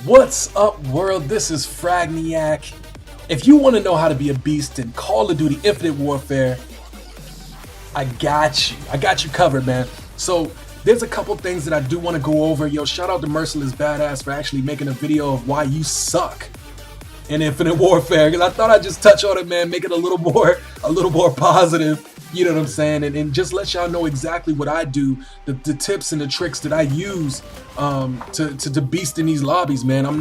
What's up, world? This is Fragniac. If you want to know how to be a beast in Call of Duty Infinite Warfare, I got you. I got you covered, man. So there's a couple things that I do want to go over. Yo, shout out to Merciless Badass for actually making a video of why you suck in Infinite Warfare, because I thought I'd just touch on it, man, make it a little more positive. You know what I'm saying? And just let y'all know exactly what I do, the tips and the tricks that I use to beast in these lobbies, man. I'm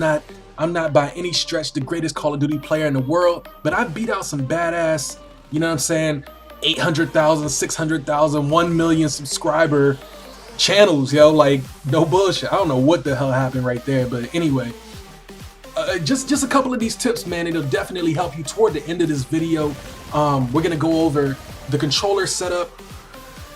not by any stretch the greatest Call of Duty player in the world, but I beat out some badass, you know what I'm saying, 800,000, 600,000, 1 million subscriber channels, yo, like, no bullshit. I don't know what the hell happened right there, but anyway, just a couple of these tips, man. It'll definitely help you toward the end of this video. We're gonna go over the controller setup.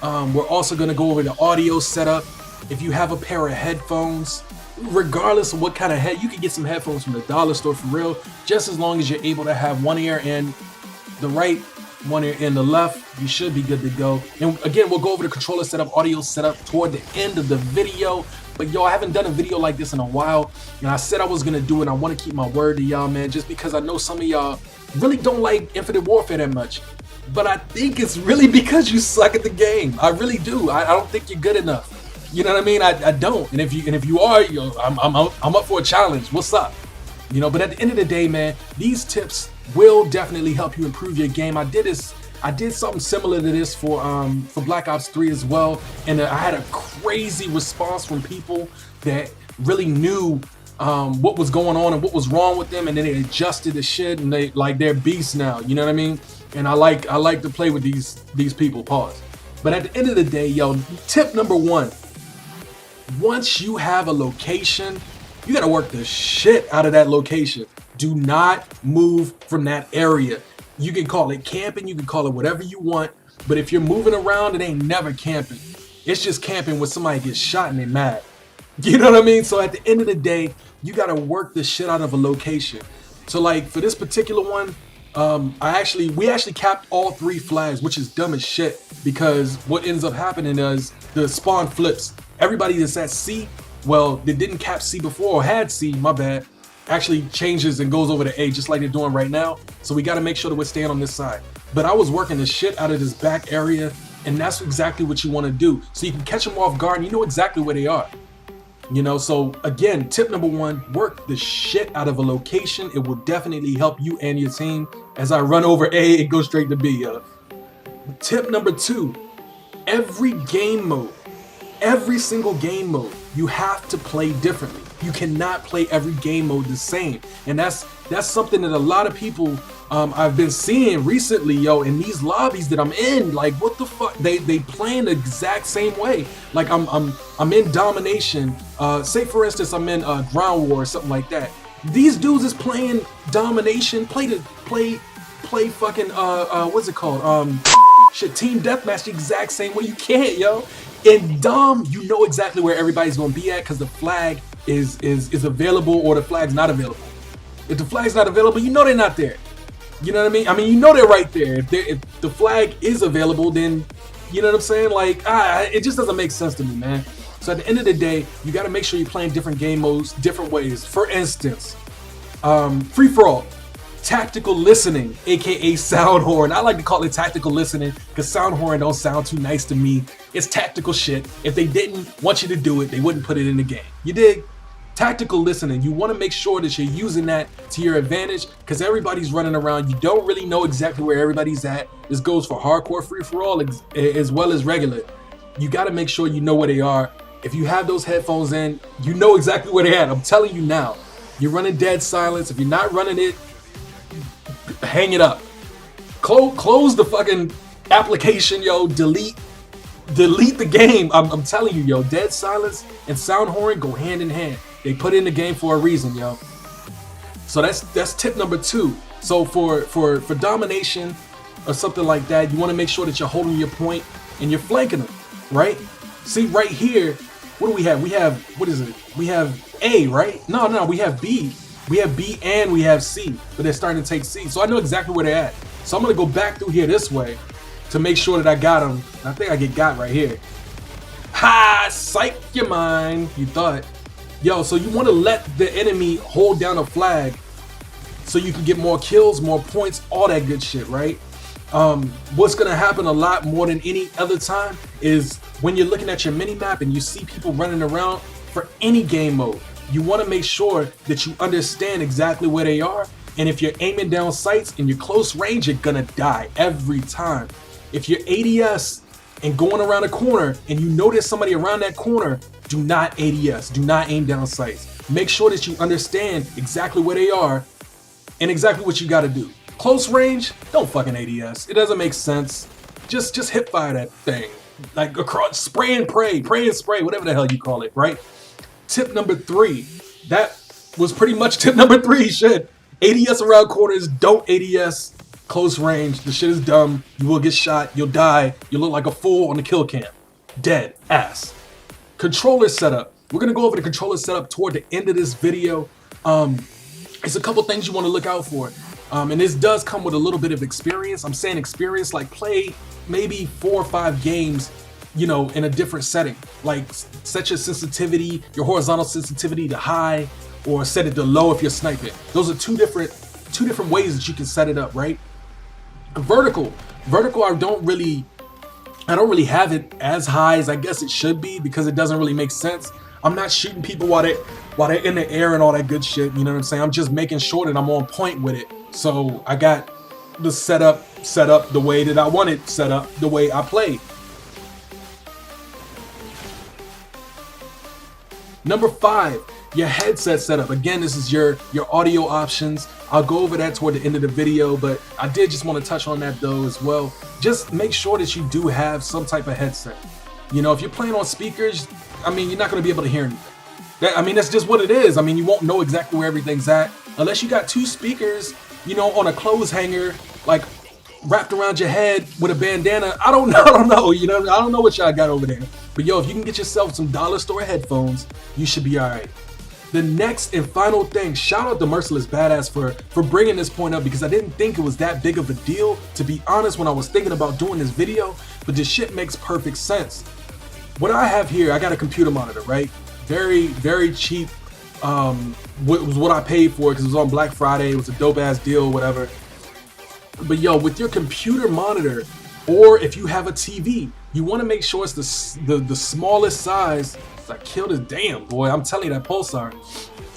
We're also gonna go over the audio setup. If you have a pair of headphones, regardless of what kind of you can get some headphones from the dollar store for real, just as long as you're able to have one ear in the right, one ear in the left, you should be good to go. And again, we'll go over the controller setup, audio setup toward the end of the video. But yo, I haven't done a video like this in a while, and I said I was gonna do it. I want to keep my word to y'all, man, just because I know some of y'all really don't like Infinite Warfare that much. But I think it's really because you suck at the game. I really do. I don't think you're good enough. You know what I mean? I don't. And if you are, yo, I'm up for a challenge. What's up? You know. But at the end of the day, man, these tips will definitely help you improve your game. I did something similar to this for Black Ops 3 as well, and I had a crazy response from people that really knew what was going on and what was wrong with them, and then they adjusted the shit, and they're beasts now. You know what I mean? And I like to play with these people. Pause. But at the end of the day, yo, tip number one: once you have a location, you gotta work the shit out of that location. Do not move from that area. You can call it camping, you can call it whatever you want, but if you're moving around, it ain't never camping. It's just camping when somebody gets shot and they're mad. You know what I mean? So at the end of the day, you gotta work the shit out of a location. So like for this particular one, we actually capped all 3 flags, which is dumb as shit, because what ends up happening is the spawn flips. Everybody that's at C, well, they didn't cap C before, or had C, my bad, actually changes and goes over to A, just like they're doing right now. So we got to make sure that we're staying on this side. But I was working the shit out of this back area, and that's exactly what you want to do, so you can catch them off guard and you know exactly where they are. You know, so again, tip number one: work the shit out of a location. It will definitely help you and your team. As I run over A and go straight to B. Tip number 2: every game mode, every single game mode, you have to play differently. You cannot play every game mode the same, and that's something that a lot of people I've been seeing recently, yo, in these lobbies that I'm in. Like, what the fuck? They playing the exact same way. Like I'm in domination. Say for instance, I'm in ground war or something like that. These dudes is playing domination. Play fucking what's it called? Shit, team deathmatch the exact same way. You can't, yo. In Dom, you know exactly where everybody's gonna be at, because the flag is available or the flag's not available. If the flag's not available, you know they're not there. You know what I mean? I mean, you know they're right there. If the flag is available, then you know what I'm saying? Like, it just doesn't make sense to me, man. So at the end of the day, you got to make sure you're playing different game modes, different ways. For instance, free for all, tactical listening, aka sound horn. I like to call it tactical listening because sound horn don't sound too nice to me. It's tactical shit. If they didn't want you to do it, they wouldn't put it in the game. You dig? Tactical listening. You want to make sure that you're using that to your advantage, because everybody's running around. You don't really know exactly where everybody's at. This goes for hardcore free for all as well as regular. You got to make sure you know where they are. If you have those headphones in, you know exactly where they're at. I'm telling you now. You're running dead silence. If you're not running it, hang it up. Close the fucking application, yo. Delete the game. I'm telling you, yo. Dead silence and sound horn go hand in hand. They put it in the game for a reason, yo. So that's tip number 2. So for domination or something like that, you want to make sure that you're holding your point and you're flanking them, right? See right here, what do we have? We have, what is it? We have A, right? No, we have B. We have B and we have C, but they're starting to take C. So I know exactly where they're at. So I'm gonna go back through here this way to make sure that I got them. I think I get got right here. Ha! Psych your mind. You thought. Yo, so you want to let the enemy hold down a flag so you can get more kills, more points, all that good shit, right? What's gonna happen a lot more than any other time is when you're looking at your mini map and you see people running around for any game mode, you want to make sure that you understand exactly where they are. And if you're aiming down sights in your close range, you're gonna die every time. If you're ADS and going around a corner and you notice somebody around that corner, do not ADS, do not aim down sights. Make sure that you understand exactly where they are and exactly what you gotta do. Close range, don't fucking ADS. It doesn't make sense. Just hip fire that thing. Like across, spray and pray and spray, whatever the hell you call it, right? Tip number 3. That was pretty much tip number 3, shit. ADS around corners, don't ADS close range. The shit is dumb. You will get shot, you'll die, you'll look like a fool on the kill cam. Dead ass. Controller setup. We're gonna go over the controller setup toward the end of this video. It's a couple things you want to look out for. And this does come with a little bit of experience. I'm saying experience, like play maybe 4 or 5 games, you know, in a different setting. Like set your sensitivity, your horizontal sensitivity to high, or set it to low if you're sniping. Those are two different ways that you can set it up, right? Vertical, I don't really have it as high as I guess it should be because it doesn't really make sense. I'm not shooting people while they're in the air and all that good shit. You know what I'm saying? I'm just making sure that I'm on point with it. So I got the setup set up the way that I want it set up, the way I play. Number 5, your headset setup. Again, this is your audio options. I'll go over that toward the end of the video, but I did just want to touch on that though as well. Just make sure that you do have some type of headset. You know, if you're playing on speakers, I mean, you're not going to be able to hear anything. That's just what it is. I mean, you won't know exactly where everything's at unless you got 2 speakers, you know, on a clothes hanger, like wrapped around your head with a bandana. I don't know, you know, I don't know what y'all got over there. But yo, if you can get yourself some dollar store headphones, you should be all right. The next and final thing, shout out to Merciless Badass for bringing this point up because I didn't think it was that big of a deal, to be honest, when I was thinking about doing this video, but this shit makes perfect sense. What I have here, I got a computer monitor, right? Very, very cheap. Was what I paid for because it was on Black Friday. It was a dope ass deal, whatever. But yo, with your computer monitor, or if you have a TV, you want to make sure it's the smallest size. I killed his damn boy. I'm telling you, that pulsar.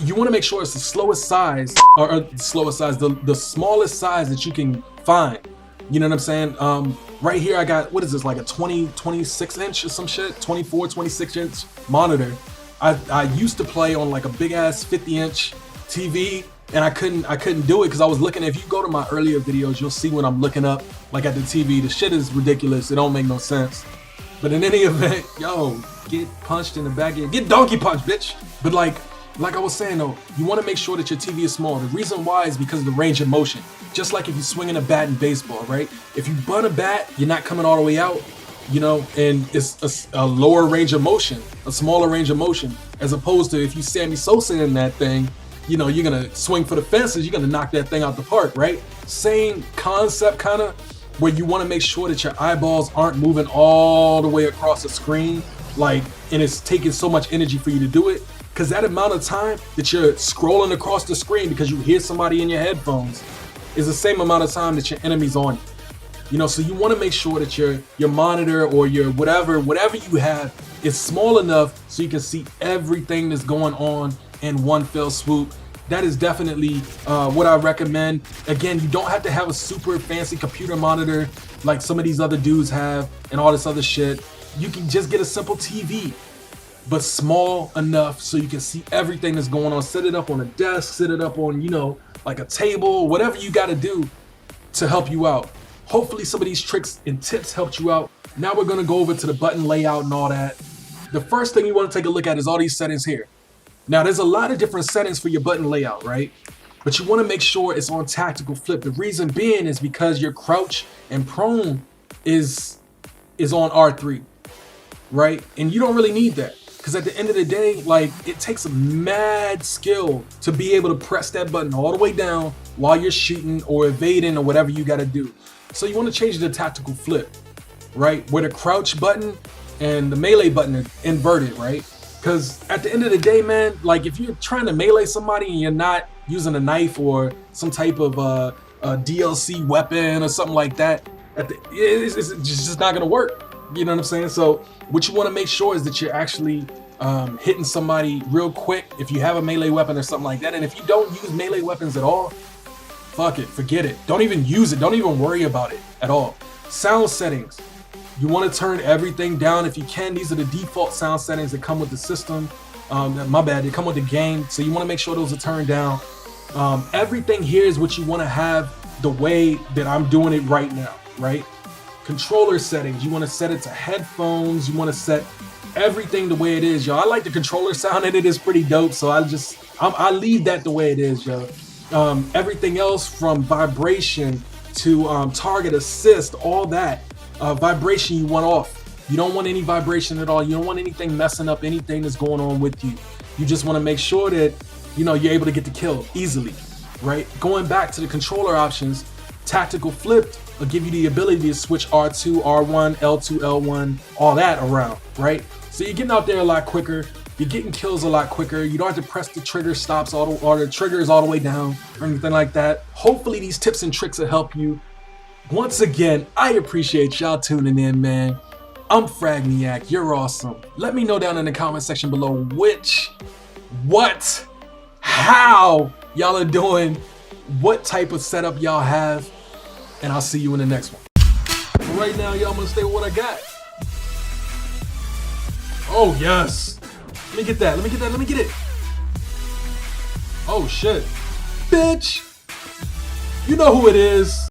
You want to make sure it's the slowest size, or the smallest size that you can find. You know what I'm saying? Right here, I got, what is this, like a 26 inch or some shit? 24, 26 inch monitor. I used to play on like a big ass 50 inch TV, and I couldn't do it because I was looking. If you go to my earlier videos, you'll see when I'm looking up like at the TV. The shit is ridiculous. It don't make no sense. But in any event, yo, get punched in the back end. Get donkey punched, bitch. But like I was saying though, you want to make sure that your TV is small. The reason why is because of the range of motion. Just like if you're swinging a bat in baseball, right? If you bunt a bat, you're not coming all the way out, you know, and it's a lower range of motion, a smaller range of motion, as opposed to if you Sammy Sosa in that thing, you know, you're gonna swing for the fences, you're gonna knock that thing out the park, right? Same concept, kind of, where you want to make sure that your eyeballs aren't moving all the way across the screen, like, and it's taking so much energy for you to do it, because that amount of time that you're scrolling across the screen because you hear somebody in your headphones is the same amount of time that your enemy's on you. You know, so you want to make sure that your monitor or your whatever you have is small enough so you can see everything that's going on in one fell swoop. That is definitely what I recommend. Again, you don't have to have a super fancy computer monitor like some of these other dudes have and all this other shit. You can just get a simple TV, but small enough so you can see everything that's going on. Set it up on a desk, set it up on, you know, like a table, whatever you got to do to help you out. Hopefully some of these tricks and tips helped you out. Now we're going to go over to the button layout and all that. The first thing you want to take a look at is all these settings here. Now there's a lot of different settings for your button layout, right? But you want to make sure it's on tactical flip. The reason being is because your crouch and prone is on R3, right? And you don't really need that. Because at the end of the day, like, it takes a mad skill to be able to press that button all the way down while you're shooting or evading or whatever you got to do. So you want to change the tactical flip, right? Where the crouch button and the melee button are inverted, right? Because at the end of the day, man, like if you're trying to melee somebody and you're not using a knife or some type of a DLC weapon or something like that, it's just not gonna work. You know what I'm saying? So what you want to make sure is that you're actually hitting somebody real quick if you have a melee weapon or something like that. And if you don't use melee weapons at all, fuck it, forget it. Don't even use it. Don't even worry about it at all. Sound settings. You want to turn everything down if you can. These are the default sound settings that come with the system. My bad, they come with the game. So you want to make sure those are turned down. Everything here is what you want to have the way that I'm doing it right now, right? Controller settings. You want to set it to headphones. You want to set everything the way it is, yo. I like the controller sound in it. Is pretty dope. So I leave that the way it is, yo. Everything else from vibration to target assist, all that. Vibration you want off. You don't want any vibration at all. You don't want anything messing up anything that's going on with you. You just want to make sure that, you know, you're able to get the kill easily, right? Going back to the controller options, tactical flipped will give you the ability to switch R2, R1, L2, L1, all that around, right? So you're getting out there a lot quicker. You're getting kills a lot quicker. You don't have to press the trigger stops or the triggers all the way down or anything like that. Hopefully these tips and tricks will help you. Once again, I appreciate y'all tuning in, man. I'm Fragniac. You're awesome. Let me know down in the comment section below how y'all are doing, what type of setup y'all have, and I'll see you in the next one. For right now, y'all, I'm gonna stay with what I got. Oh, yes. Let me get that. Let me get it. Oh, shit. Bitch. You know who it is.